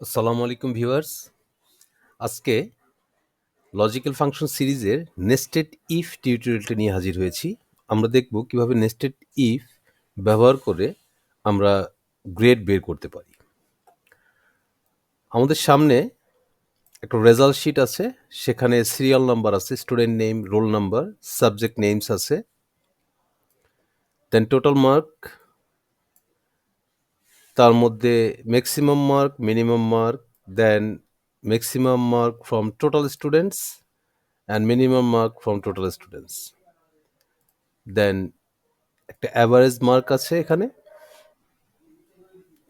আসসালামু আলাইকুম ভিউয়ার্স। আজকে লজিক্যাল ফাংশন সিরিজের নেস্টেড ইফ টিউটোরিয়ালটা নিয়ে হাজির হয়েছি। আমরা দেখব কিভাবে নেস্টেড ইফ ব্যবহার করে আমরা গ্রেড বের করতে পারি। আমাদের সামনে একটা রেজাল্ট শিট আছে, সেখানে সিরিয়াল নাম্বার আছে, student name, roll number, subject names আছে, দেন টোটাল মার্ক, তার মধ্যে maximum mark, minimum mark, then maximum mark from total students and minimum mark from total students, then একটা অ্যাভারেজ মার্ক আছে এখানে।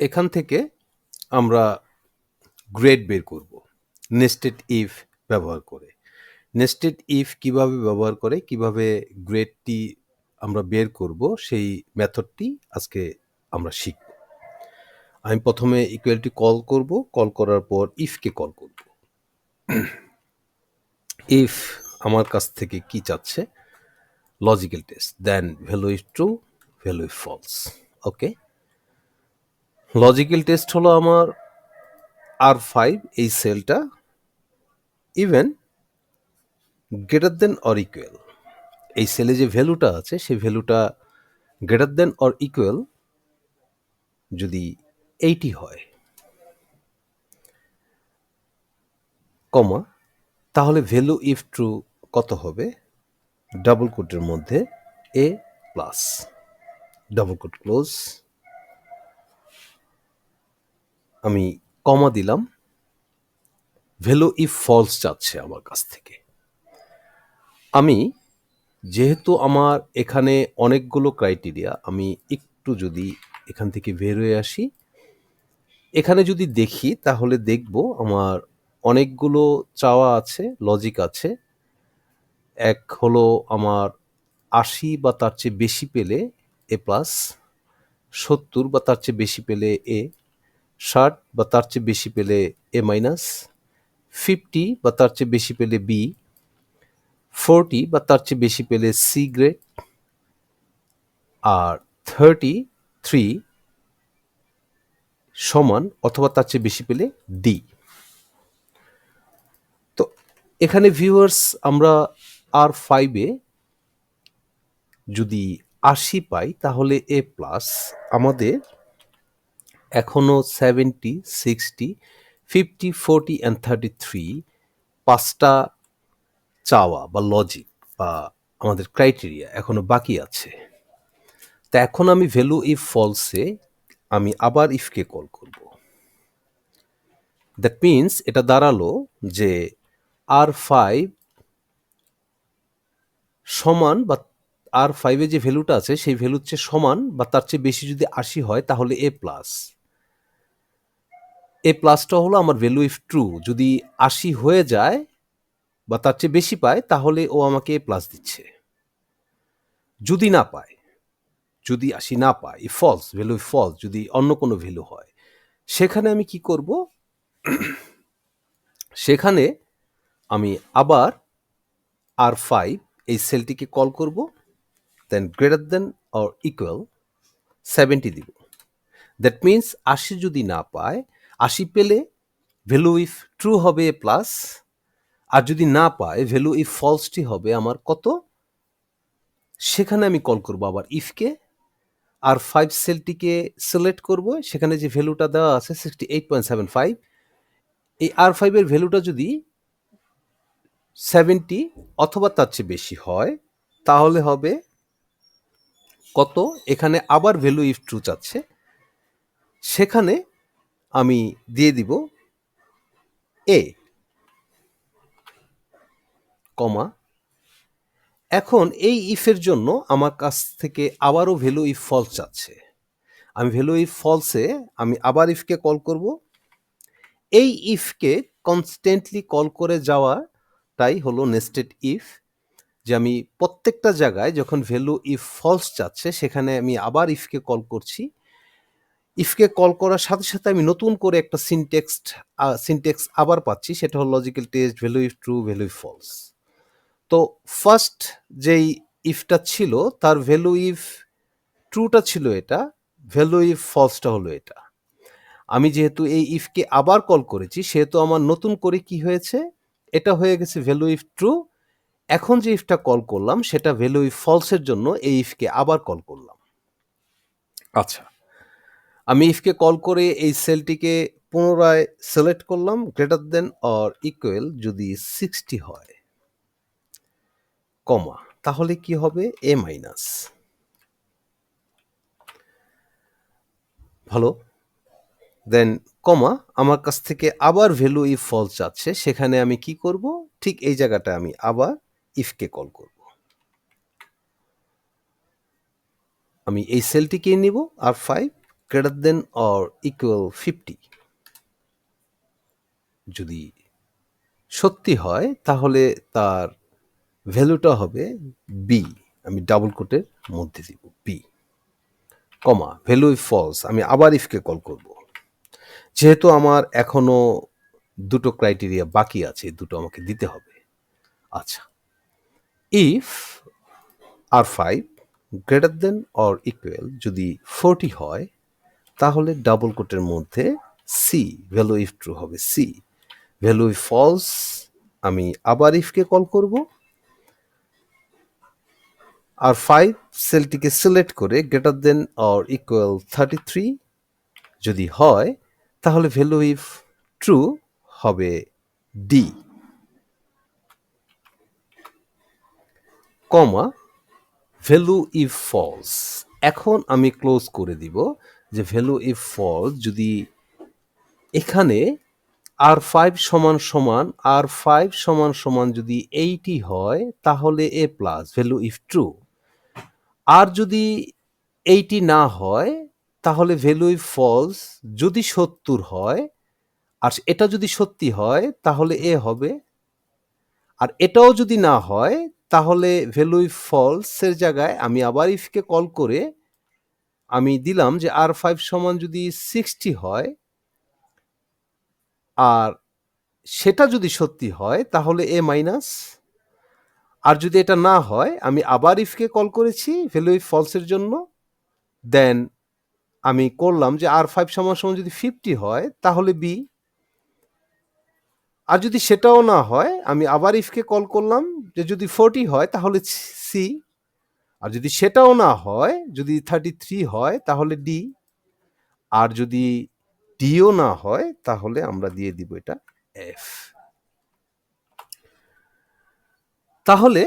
এখান থেকে আমরা গ্রেড বের করব নেস্টেড ইফ ব্যবহার করে। নেস্টেড ইফ কিভাবে ব্যবহার করে কিভাবে গ্রেডটি আমরা বের করব সেই মেথডটি আজকে আমরা শিখব। আমি প্রথমে ইকুয়ালটি কল করব, কল করার পর ইফকে কল করব। ইফ আমার কাছ থেকে কি চাচ্ছে, logical test, then value is true, value is false. Okay, logical test হলো আমার R5 এই সেলটা even greater than or equal, এই সেলে যে ভ্যালুটা আছে সেই ভ্যালুটা গ্রেটার দেন অর ইকুয়াল যদি 80 হয়, কমা, তাহলে ভ্যালু ইফ ট্রু কত হবে, ডাবল কোটের মধ্যে এ প্লাস, ডাবল কোট ক্লোজ, আমি কমা দিলাম। ভ্যালু ইফ ফলস চাচ্ছে আমার কাছ থেকে। আমি যেহেতু আমার এখানে অনেকগুলো ক্রাইটেরিয়া, আমি একটু যদি এখান থেকে বের হয়ে আসি, এখানে যদি দেখি তাহলে দেখব আমার অনেকগুলো চাওয়া আছে, লজিক আছে। এক হলো আমার 80 বা তার চেয়ে বেশি পেলে এ প্লাস, 70 বা তার চেয়ে বেশি পেলে এ, 60 বা তার চেয়ে বেশি পেলে এ মাইনাস, 50 বা তার চেয়ে বেশি পেলে বি, 40 বা তার চেয়ে বেশি পেলে সি গ্রেড, আর 33 সমান অথবা তার চেয়ে বেশি পেলে ডি। তো এখানে ভিউয়ার্স আমরা R5-এ যদি 80 পাই তাহলে এ প্লাস, আমাদের এখনও 70, 60, 50, 40 অ্যান্ড 33 পাঁচটা চাওয়া বা লজিক বা আমাদের ক্রাইটেরিয়া এখনো বাকি আছে। তা এখন আমি ভ্যালু ইফ ফলসে আমি আবার ইফকে কল করব। দ্যাট মিনস এটা দাঁড়ালো যে R5 সমান বা R5-এ যে ভ্যালুটা আছে সেই ভ্যালুর চেয়ে সমান বা তার চেয়ে বেশি যদি 80 হয় তাহলে এ প্লাস। এ প্লাসটা হলো আমার ভ্যালু ইফ ট্রু, যদি 80 হয়ে যায় বা তার চেয়ে বেশি পায় তাহলে ও আমাকে এ প্লাস দিচ্ছে। যদি না পায়, যদি 80 না পায়, ফলস, ভ্যালু ফলস, যদি অন্য কোনো ভ্যালু হয়, সেখানে আমি কি করব, সেখানে আমি আবার R5 এই সেলটিকে কল করব, দেন গ্রেটার দেন অর ইকুয়াল 70 দিব। দ্যাট মিনস 80 যদি না পায়, 80 পেলে ভ্যালু ইফ ট্রু হবে এ প্লাস, আর যদি না পায় ভ্যালু ইফ ফলসটি হবে আমার কত, সেখানে আমি কল করব আবার ইফকে, আর 5 সেলটিকে সিলেক্ট করব, সেখানে যে ভ্যালুটা দেওয়া আছে 68.75, এই R5 এর ভ্যালুটা যদি 70 অথবা তার চেয়ে বেশি হয় তাহলে হবে কত, এখানে আবার ভ্যালু ইফ ট্রু চাচ্ছে, সেখানে আমি দিয়ে দিব এ, কমা। এখন এই ইফের জন্য আমার কাছ থেকে আবারও ভ্যালু ইফ ফলস চাচ্ছে। আমি ভ্যালু ইফ ফলসে আমি আবার ইফকে কল করব। এই ইফকে কনস্ট্যান্টলি কল করে যাওয়াটাই হলো নেস্টেড ইফ, যে আমি প্রত্যেকটা জায়গায় যখন ভ্যালু ইফ ফলস চাচ্ছে সেখানে আমি আবার ইফকে কল করছি। ইফকে কল করার সাথে সাথে আমি নতুন করে একটা সিনট্যাক্স আবার পাচ্ছি, সেটা হলো logical test, value if true, value if false. তো ফার্স্ট যেই ইফটা ছিল তার ভ্যালু ইফ ট্রুটা ছিল এটা, ভ্যালু ইফ ফলসটা হলো এটা। আমি যেহেতু এই ইফকে আবার কল করেছি সেহেতু আমার নতুন করে কি হয়েছে, এটা হয়ে গেছে ভ্যালু ইফ ট্রু। এখন যে ইফটা কল করলাম সেটা ভ্যালু ইফ ফলসের জন্য এই ইফকে আবার কল করলাম। আচ্ছা, আমি ইফকে কল করে এই সেলটিকে পুনরায় সিলেক্ট করলাম, গ্রেটার দেন অর ইকুয়াল যদি 60 হয়, কমা, তাহলে কি হবে এ মাইনাস। ভালো, দেন কমা, আমার কাছ থেকে আবার ভ্যালু ইফ ফলস যাচ্ছে, সেখানে আমি কি করব, ঠিক এই জায়গাটা আমি আবার ইফকে কল করব। আমি এই সেলটিকে নিব আর 5 গ্রেটার দেন অর ইকুয়াল 50 যদি সত্যি হয় তাহলে তার ভ্যালুটা হবে বি, আমি ডাবল কোটের মধ্যে দিব B, comma, value if false, আমি আবার ইফকে কল করব। যেহেতু আমার এখনো দুটো ক্রাইটেরিয়া বাকি আছে, দুটো আমাকে দিতে হবে। আচ্ছা, if R 5 greater than or equal যদি 40 হয়, তাহলে ডাবল কোটের মধ্যে সি, ভ্যালু ইফ ট্রু হবে সি, ভ্যালু ইফ ফলস, আমি আবার ইফকে কল করব আর 5 সেলটিকে সিলেক্ট করে গ্রেটার দেন অর ইকুয়াল 33 যদি হয়, তাহলে ভ্যালু ইফ ট্রু হবে D, comma, value if false. এখন আমি ক্লোজ করে দিব যে ভ্যালু ইফ ফলস যদি এখানে আর5 সমান সমান আর5 সমান সমান যদি 80 হয়, তাহলে এ প্লাস ভ্যালু ইফ ট্রু। আর যদি 80 না হয়, তাহলে ভ্যালু ইফ ফলস, যদি 70 হয় আর এটা যদি সত্যি হয় তাহলে এ হবে, আর এটাও যদি না হয় তাহলে ভ্যালু ইফ ফলসের জায়গায় আমি আবার ইফকে কল করে আমি দিলাম যে আর5 সমান যদি 60 হয় আর সেটা যদি সত্যি হয় তাহলে এ মাইনাস, আর যদি এটা না হয় আমি আবার ইফকে কল করেছি ভ্যালু ইফ ফলসের জন্য, দেন আমি করলাম যে আর5 সমান সমান যদি 50 হয় তাহলে বি, আর যদি সেটাও না হয় আমি আবার ইফকে কল করলাম যে যদি 40 হয় তাহলে সি, আর যদি সেটাও না হয়, যদি 33 হয় তাহলে ডি, আর যদি ডিও না হয় তাহলে আমরা দিয়ে দিব এটা এফ। তাহলে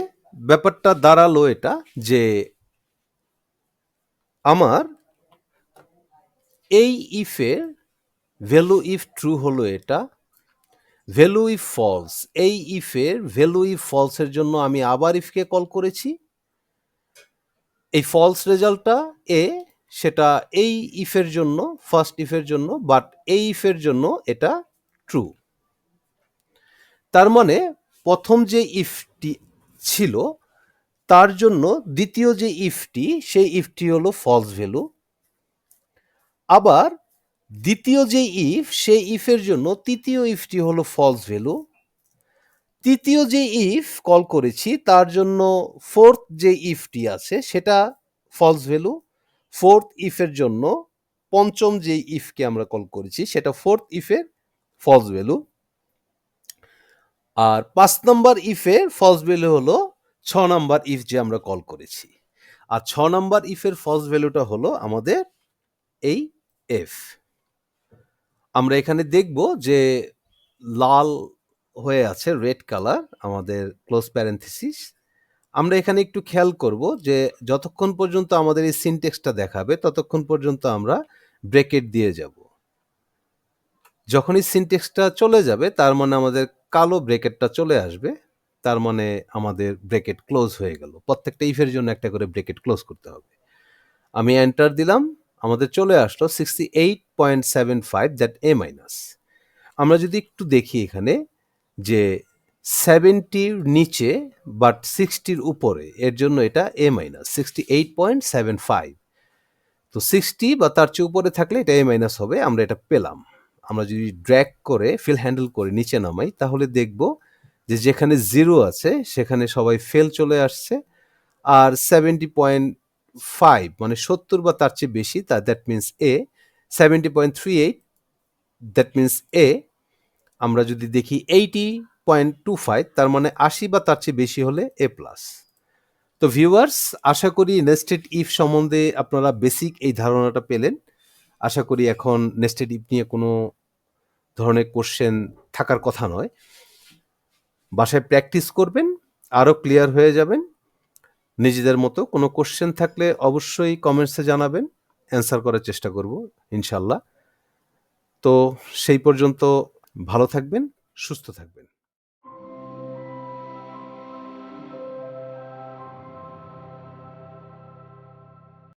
ব্যাপারটা দাঁড়ালো এটা যে আমার এই ইফের ভ্যালু ইফ ট্রু হলো এটা, ভ্যালু ইফ ফলস, এই ইফের ভ্যালু ইফ ফলসের জন্য আমি আবার ইফকে কল করেছি, এই ফলস রেজাল্টটা এ, সেটা এই ইফের জন্য, ফার্স্ট ইফের জন্য, বাট এই ইফের জন্য এটা ট্রু। তার মানে প্রথম যে ইফটি ছিল তার জন্য দ্বিতীয় যে ইফটি, সেই ইফটি হলো ফলস ভ্যালু, আবার দ্বিতীয় যে ইফ, সেই ইফের জন্য তৃতীয় ইফটি হলো ফলস ভ্যালু, তৃতীয় যে ইফ কল করেছি তার জন্য ফোর্থ যে ইফটি আছে সেটা ফলস ভ্যালু, ফোর্থ ইফের জন্য পঞ্চম যে ইফকে আমরা কল করেছি সেটা ফোর্থ ইফের ফলস ভ্যালু, আর 5 নম্বর ইফের ফলস ভ্যালু হলো 6 নম্বর ইফ যে আমরা কল করেছি, আর 6 নম্বর ইফের ফলস ভ্যালুটা হলো আমাদের এই এফ। আমরা এখানে দেখব যে লাল হয়ে আছে, রেড কালার আমাদের ক্লোজ প্যারেন্থেসিস। আমরা এখানে একটু খেয়াল করব যে যতক্ষণ পর্যন্ত আমাদের এই সিনটেক্সটা দেখাবে ততক্ষণ পর্যন্ত আমরা ব্রেকেট দিয়ে যাব। যখনই সিনটেক্সটা চলে যাবে তার মানে আমাদের কালো ব্রেকেটটা চলে আসবে, তার মানে আমাদের ব্রেকেট ক্লোজ হয়ে গেল। প্রত্যেকটা ইফের জন্য একটা করে ব্রেকেট ক্লোজ করতে হবে। আমি এন্টার দিলাম, আমাদের চলে আসলো 68.75 দ্যাট এ মাইনাস। আমরা যদি একটু দেখি এখানে যে 70-র নিচে বাট 60-র উপরে, এর জন্য এটা এ মাইনাস 68.75। তো 60 বা তার চেয়ে উপরে থাকলে এটা এ মাইনাস হবে, আমরা এটা পেলাম। আমরা যদি ড্র্যাগ করে ফিল হ্যান্ডেল করে নিচে নামাই তাহলে দেখব যে যেখানে 0 আছে সেখানে সবাই ফেল চলে আসছে, আর 70.5 মানে 70 বা তার চেয়ে বেশি, দ্যাট মিনস এ, 70.38 দ্যাট মিনস এ আমরা যদি দেখি 80.25 তার মানে 80 বা তার চেয়ে বেশি হলে এ প্লাস। তো ভিউয়ার্স, আশা করি নেস্টেড ইফ সম্বন্ধে আপনারা বেসিক এই ধারণাটা পেলেন। আশা করি এখন নেস্টেড ইফ নিয়ে কোনো ধরনের কোশ্চেন থাকার কথা নয়। বাসায় প্র্যাকটিস করবেন, আরও ক্লিয়ার হয়ে যাবেন। নিজেদের মতো কোনো কোশ্চেন থাকলে অবশ্যই কমেন্টসে জানাবেন, অ্যান্সার করার চেষ্টা করব ইনশাল্লাহ। তো সেই পর্যন্ত ভালো থাকবেন, সুস্থ থাকবেন।